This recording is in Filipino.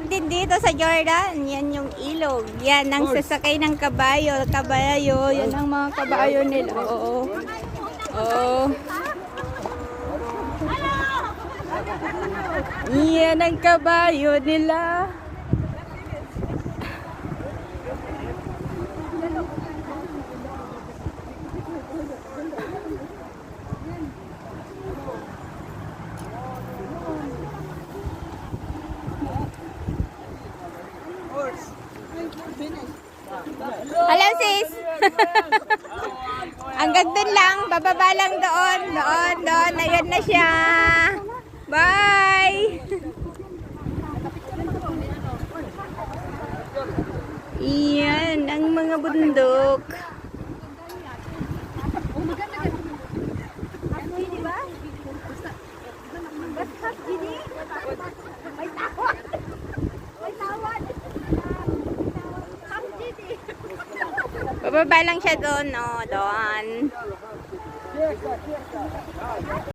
ilog din dito sa Jordan. Yan yung ilog. Yan ang sasakay ng kabayo. Kabayo. Yan ang mga kabayo nila. Oo. Oo. Yan ang kabayo nila. Hello sis. Hanggang dun lang, bababa lang doon. Doon. Ayan na siya. Bye. Iyan ang mga bundok. Bababa lang siya doon, doon.